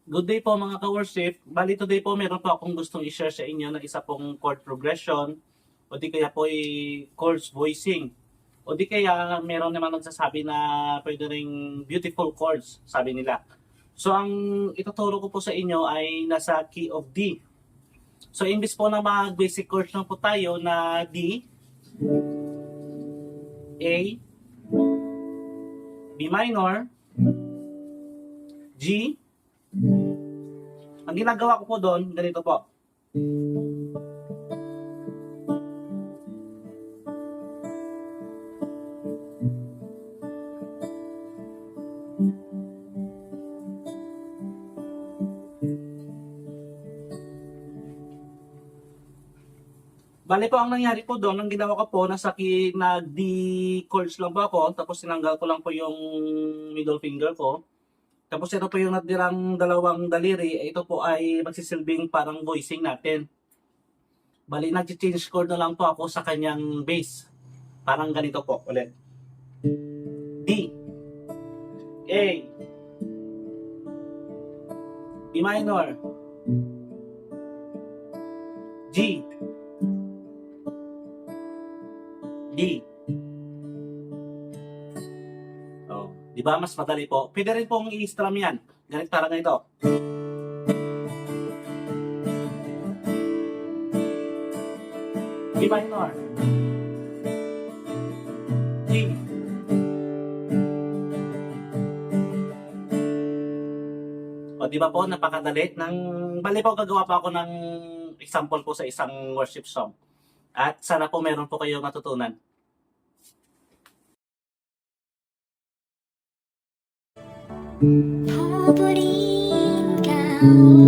Good day po mga ka-worship. Bali today po meron po akong gustong i-share sa inyo na isa pong chord progression o di kaya po chords voicing. O di kaya meron naman nagsasabi na pwede ring beautiful chords, sabi nila. So ang ituturo ko po sa inyo ay nasa key of D. So imbis po na mag-basic chords lang po tayo na D, A, B minor, G. Ang ginagawa ko po doon, ganito po. Bale po, ang nangyari po doon, ang ginawa ko po, nag-D chords lang po ako, tapos tinanggal ko lang po yung middle finger ko. Tapos ito po yung natirang dalawang daliri, ito po ay magsisilbing parang voicing natin. Bali, nag-change chord na lang po ako sa kanyang bass. Parang ganito po, ulit. D, A, B minor, G, D. Oh, di ba mas madali po? Pwede rin pong i-strum yan. Ganito, parang ganito. B minor, G, o di ba po, napakadali. Bali po, gagawa pa ako ng example po sa isang worship song. At sana po meron po kayong matutunan. Pupuriin kau